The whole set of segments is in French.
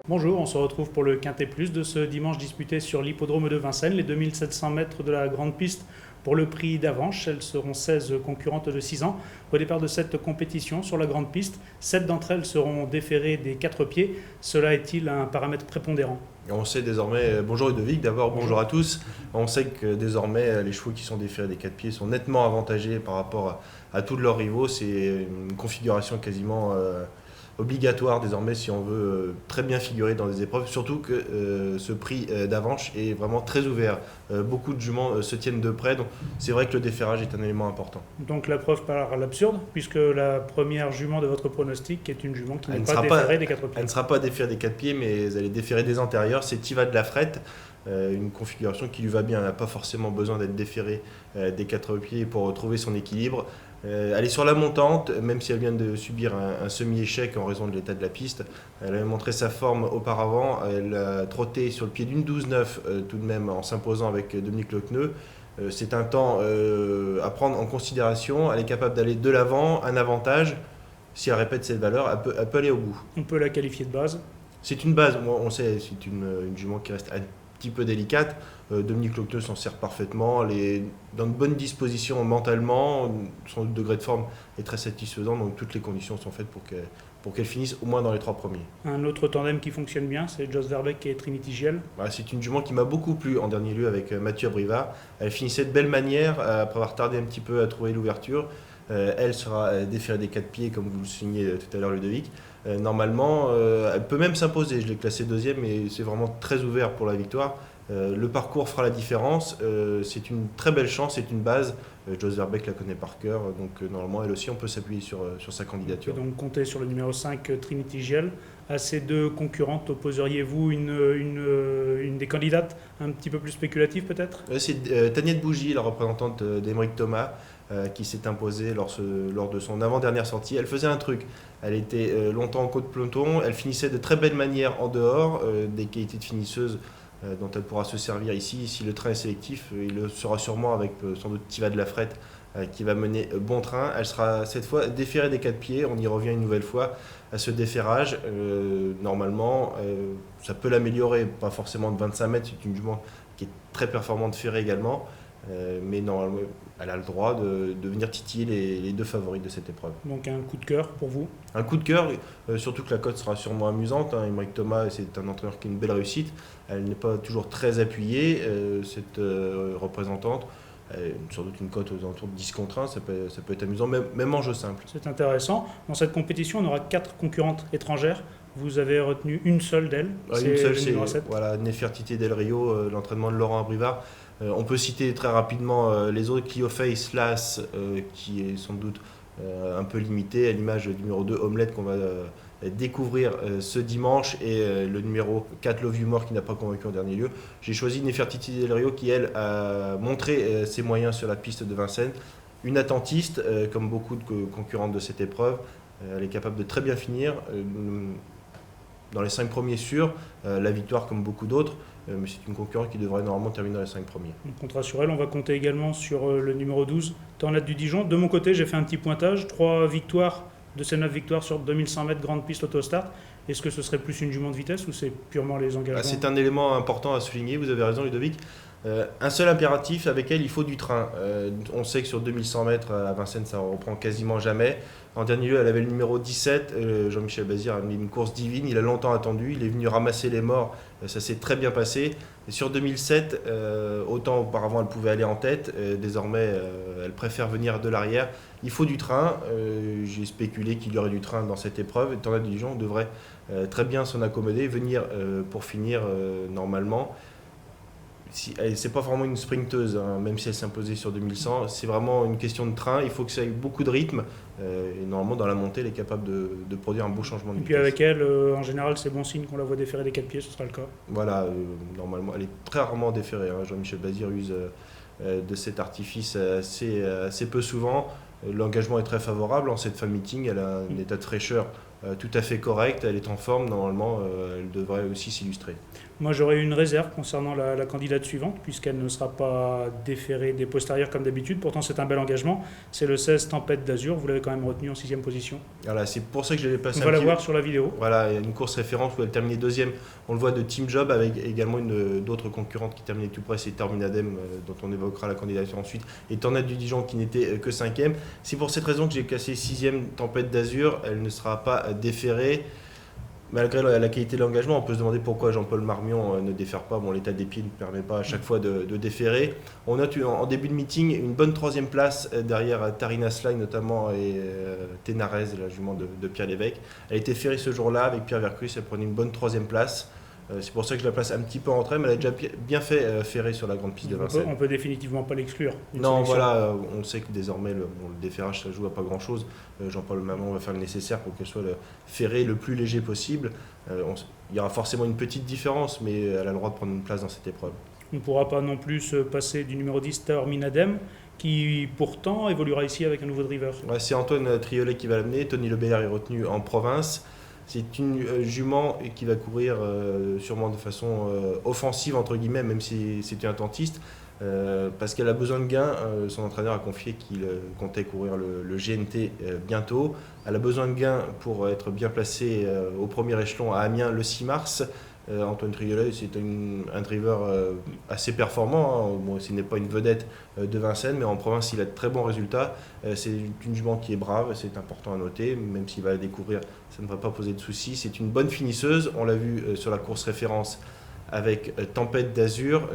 Bonjour, on se retrouve pour le Quintet Plus de ce dimanche disputé sur l'hippodrome de Vincennes, les 2700 mètres de la grande piste pour le prix d'Avanche. Elles seront 16 concurrentes de 6 ans. Au départ de cette compétition sur la grande piste, 7 d'entre elles seront déférées des 4 pieds. Cela est-il un paramètre prépondérant ? On sait désormais, bonjour Ludovic, d'abord bonjour à tous. On sait que désormais les chevaux qui sont déférés des 4 pieds sont nettement avantagés par rapport à tous leurs rivaux. C'est une configuration quasiment obligatoire désormais si on veut très bien figurer dans les épreuves, surtout que ce prix d'Avanche est vraiment très ouvert. Beaucoup de juments se tiennent de près, donc c'est vrai que le déferrage est un élément important. Donc la preuve par l'absurde, puisque la première jument de votre pronostic est une jument qui n'est pas déférée des 4 pieds. Elle ne sera pas déférée des 4 pieds, mais elle est déférée des antérieurs. C'est Tiva de la Frette, une configuration qui lui va bien. Elle n'a pas forcément besoin d'être déférée des 4 pieds pour retrouver son équilibre. Elle est sur la montante, même si elle vient de subir un semi-échec en raison de l'état de la piste. Elle avait montré sa forme auparavant. Elle a trotté sur le pied d'une 12-9 tout de même en s'imposant avec Dominique Lecneux. C'est un temps à prendre en considération. Elle est capable d'aller de l'avant, un avantage. Si elle répète cette valeur, elle peut aller au bout. On peut la qualifier de base ? C'est une base, on sait, c'est une jument qui reste un petit peu délicate. Dominique Lecneux s'en sert parfaitement, elle est dans de bonnes dispositions mentalement, son degré de forme est très satisfaisant, donc toutes les conditions sont faites pour qu'elle finisse au moins dans les 3 premiers. Un autre tandem qui fonctionne bien, c'est Jos Verbeek et Trinity Giel. C'est une jument qui m'a beaucoup plu en dernier lieu avec Mathieu Abrivard. Elle finissait de belle manière après avoir tardé un petit peu à trouver l'ouverture. Elle sera déférée des 4 pieds, comme vous le soulignez tout à l'heure, Ludovic. Normalement, elle peut même s'imposer. Je l'ai classée deuxième, mais c'est vraiment très ouvert pour la victoire. Le parcours fera la différence. C'est une très belle chance, c'est une base. Jos Verbeek la connaît par cœur, donc normalement, elle aussi, on peut s'appuyer sur sa candidature. On peut donc compter sur le numéro 5, Trinity Giel. À ces deux concurrentes, opposeriez-vous une des candidates un petit peu plus spéculative peut-être ? C'est Taniette Bougie, la représentante d'Émeric Thomas, qui s'est imposée lors de son avant-dernière sortie. Elle faisait un truc, elle était longtemps en côte de peloton, elle finissait de très belle manière en dehors, des qualités de finisseuse dont elle pourra se servir ici. Si le train est sélectif, il le sera sûrement avec sans doute Tiva de la Frette qui va mener bon train. Elle sera cette fois déférée des 4 pieds, on y revient une nouvelle fois à ce déferrage. Normalement, ça peut l'améliorer, pas forcément de 25 mètres, c'est une jument qui est très performante ferrée également. Mais normalement, elle a le droit de venir titiller les deux favoris de cette épreuve. Donc un coup de cœur pour vous ? Un coup de cœur, surtout que la cote sera sûrement amusante. Émeric Thomas, c'est un entraîneur qui a une belle réussite. Elle n'est pas toujours très appuyée, cette représentante. Sans doute une cote aux alentours de 10 contre 1, ça peut être amusant, même en jeu simple. C'est intéressant. Dans cette compétition, on aura 4 concurrentes étrangères. Vous avez retenu une seule d'elles. Une seule, c'est Nefertiti Del Rio, l'entraînement de Laurent Abrivard. On peut citer très rapidement les autres, Clio Face, Las, qui est sans doute un peu limité, à l'image du numéro 2, Omelette, qu'on va découvrir ce dimanche, et le numéro 4, Love You More, qui n'a pas convaincu en dernier lieu. J'ai choisi Nefertiti Del Rio, qui, elle, a montré ses moyens sur la piste de Vincennes. Une attentiste, comme beaucoup de concurrentes de cette épreuve. Elle est capable de très bien finir. Dans les 5 premiers sûrs, la victoire comme beaucoup d'autres, mais c'est une concurrente qui devrait normalement terminer dans les 5 premiers. On comptera sur elle, on va compter également sur le numéro 12, Tornade du Dijon. De mon côté, j'ai fait un petit pointage, 3 victoires de ces 9 victoires sur 2100 mètres grande piste autostart. Est-ce que ce serait plus une jument de vitesse ou c'est purement les engagements ? C'est un élément important à souligner, vous avez raison Ludovic. Un seul impératif, avec elle, il faut du train. On sait que sur 2100 mètres à Vincennes, ça ne reprend quasiment jamais. En dernier lieu, elle avait le numéro 17, Jean-Michel Bazir a mis une course divine, il a longtemps attendu, il est venu ramasser les morts, ça s'est très bien passé. Et sur 2007, autant auparavant elle pouvait aller en tête, désormais elle préfère venir de l'arrière. Il faut du train, j'ai spéculé qu'il y aurait du train dans cette épreuve, et Tornade du Dijon devrait très bien s'en accommoder, venir pour finir normalement. C'est pas vraiment une sprinteuse, hein, même si elle s'est imposée sur 2100, c'est vraiment une question de train, il faut que ça ait beaucoup de rythme, et normalement dans la montée elle est capable de produire un beau changement de vitesse. Et puis avec elle, en général c'est bon signe qu'on la voit déférer des 4 pieds, ce sera le cas. Voilà, normalement elle est très rarement déférée, hein. Jean-Michel Bazir use de cet artifice assez peu souvent. L'engagement est très favorable en cette fan meeting, elle a un état de fraîcheur tout à fait correcte, elle est en forme, normalement elle devrait aussi s'illustrer. Moi, j'aurais une réserve concernant la candidate suivante, puisqu'elle ne sera pas déférée des postérieurs comme d'habitude. Pourtant, c'est un bel engagement. C'est le 16 Tempête d'Azur. Vous l'avez quand même retenu en 6e position. Voilà, c'est pour ça que je l'ai placé. On va la voir sur la vidéo. Voilà, il y a une course référence où elle terminait deuxième. On le voit de Team Job avec également d'autres concurrentes qui terminaient tout près. C'est Terminadem, dont on évoquera la candidature ensuite, et Tornade du Dijon qui n'était que cinquième. C'est pour cette raison que j'ai cassé 6e Tempête d'Azur. Elle ne sera pas déférée. Malgré la qualité de l'engagement, on peut se demander pourquoi Jean-Paul Marmion ne défère pas. Bon, l'état des pieds ne permet pas à chaque fois de déférer. On note en début de meeting une bonne 3e place derrière Tarina Sly notamment et Ténarez, la jument de Pierre Lévesque. Elle a été ferrée ce jour-là avec Pierre Vercruz, elle prenait une bonne 3e place. C'est pour ça que je la place un petit peu en retrait, mais elle a déjà bien fait ferrer sur la grande piste de Vincennes. On peut définitivement pas l'exclure. Non, voilà, on sait que désormais le déferrage ça joue à pas grand-chose. Jean-Paul Marmion va faire le nécessaire pour qu'elle soit ferrée le plus léger possible. Il y aura forcément une petite différence, mais elle a le droit de prendre une place dans cette épreuve. On ne pourra pas non plus se passer du numéro 10 Terminadem, qui pourtant évoluera ici avec un nouveau driver. Ouais, c'est Antoine Triolet qui va l'amener. Tony Lebellère est retenu en province. C'est une jument qui va courir sûrement de façon offensive, entre guillemets, même si c'est une attentiste, parce qu'elle a besoin de gains. Son entraîneur a confié qu'il comptait courir le GNT bientôt. Elle a besoin de gains pour être bien placée au premier échelon à Amiens le 6 mars. Antoine Triolet, c'est un driver assez performant. Bon, ce n'est pas une vedette de Vincennes, mais en province, il a de très bons résultats. C'est une jument qui est brave, c'est important à noter, même s'il va la découvrir, ça ne va pas poser de soucis. C'est une bonne finisseuse, on l'a vu sur la course référence avec Tempête d'Azur.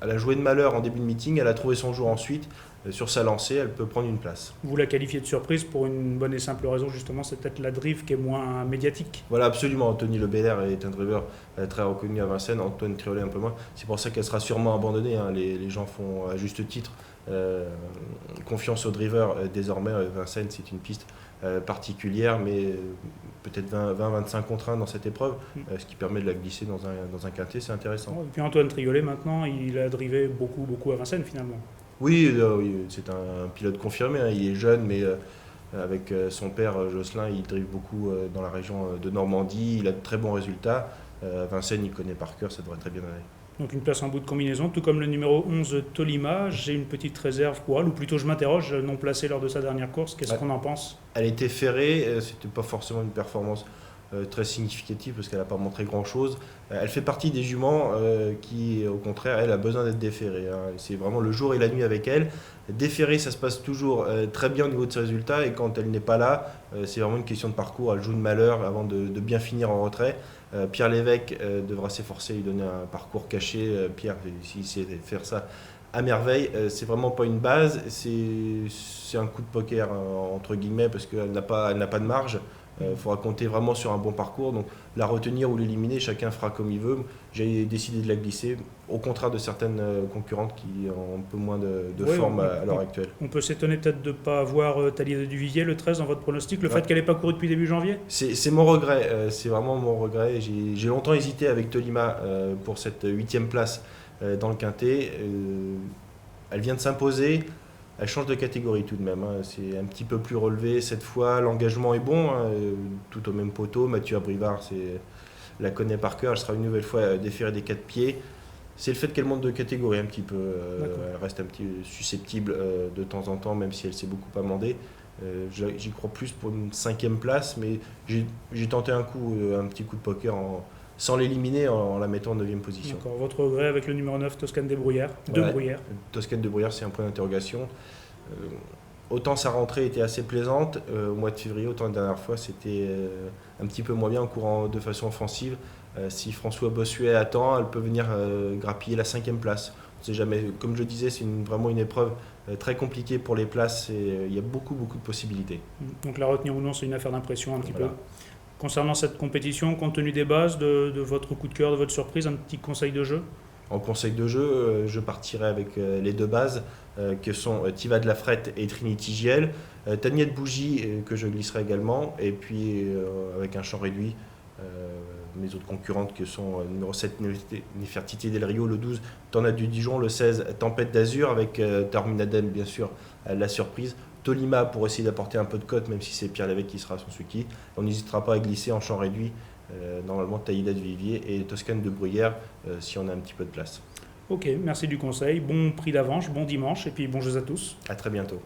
Elle a joué de malheur en début de meeting, elle a trouvé son jour ensuite. Sur sa lancée, elle peut prendre une place. Vous la qualifiez de surprise pour une bonne et simple raison, justement, c'est peut-être la drive qui est moins médiatique. Voilà, absolument. Anthony Lebellère est un driver très reconnu à Vincennes, Antoine Triolet un peu moins. C'est pour ça qu'elle sera sûrement abandonnée. Les gens font à juste titre confiance aux drivers. Désormais, Vincennes, c'est une piste particulière, mais peut-être 20-25 contre 1 dans cette épreuve, ce qui permet de la glisser dans un quintet, c'est intéressant. Et puis Antoine Triolet, maintenant, il a drivé beaucoup à Vincennes, finalement. Oui, c'est un pilote confirmé, hein. Il est jeune, mais avec son père Jocelyn, il drive beaucoup dans la région de Normandie. Il a de très bons résultats. Vincennes, il connaît par cœur, ça devrait très bien aller. Donc une place en bout de combinaison, tout comme le numéro 11 Tolima. J'ai une petite réserve pour elle, ou plutôt je m'interroge, non placée lors de sa dernière course. Qu'est-ce qu'on en pense? Elle était ferrée, c'était pas forcément une performance très significative parce qu'elle n'a pas montré grand-chose. Elle fait partie des juments qui, au contraire, elle a besoin d'être déférée, hein. C'est vraiment le jour et la nuit avec elle. Déférée, ça se passe toujours très bien au niveau de ses résultats, et quand elle n'est pas là, c'est vraiment une question de parcours. Elle joue de malheur avant de bien finir en retrait. Pierre Lévesque devra s'efforcer de lui donner un parcours caché. Pierre, s'il sait faire ça à merveille, c'est vraiment pas une base, c'est un coup de poker entre guillemets, parce qu'elle n'a pas de marge. Il faudra compter vraiment sur un bon parcours, donc la retenir ou l'éliminer, chacun fera comme il veut. J'ai décidé de la glisser, au contraire de certaines concurrentes qui ont un peu moins de forme à l'heure actuelle. On peut s'étonner peut-être de ne pas avoir Thalia de Duvivier le 13 dans votre pronostic, le fait qu'elle n'ait pas couru depuis début janvier? C'est mon regret, c'est vraiment mon regret. J'ai longtemps hésité avec Tolima pour cette 8e place dans le quintet. Elle vient de s'imposer. Elle change de catégorie tout de même, hein. C'est un petit peu plus relevé cette fois. L'engagement est bon, hein, tout au même poteau. Mathieu Abrivard la connaît par cœur. Elle sera une nouvelle fois déférée des 4 pieds. C'est le fait qu'elle monte de catégorie un petit peu. Elle reste un petit susceptible de temps en temps, même si elle s'est beaucoup amendée. J'y crois plus pour une 5e place, mais j'ai tenté un petit coup de poker sans l'éliminer en la mettant en 9e position. D'accord. Votre regret avec le numéro 9, Toscane des Bruyères. Bruyères. Toscane de Bruyères, c'est un point d'interrogation. Autant sa rentrée était assez plaisante au mois de février, autant la dernière fois c'était un petit peu moins bien en courant de façon offensive. Si François Bossuet attend, elle peut venir grappiller la 5e place. On ne sait jamais. Comme je disais, c'est vraiment une épreuve très compliquée pour les places, et il y a beaucoup de possibilités. Donc la retenir ou non, c'est une affaire d'impression un petit peu. Concernant cette compétition, compte tenu des bases, de votre coup de cœur, de votre surprise, un petit conseil de jeu? En conseil de jeu, je partirai avec les 2 bases que sont Tiva de la Frette et Trinity Giel. Taniette Bougie que je glisserai également, et puis avec un champ réduit, mes autres concurrentes que sont numéro 7 Nefertiti Del Rio, le 12 Tornade du Dijon, le 16 Tempête d'Azur avec Terminadem bien sûr la surprise. Tolima pour essayer d'apporter un peu de cote, même si c'est Pierre Lévesque qui sera son sulky. On n'hésitera pas à glisser en champ réduit, normalement Taïda de Vivier et Toscane de Bruyère, si on a un petit peu de place. Ok, merci du conseil. Bon prix d'Avanches, bon dimanche et puis bons jeux à tous. À très bientôt.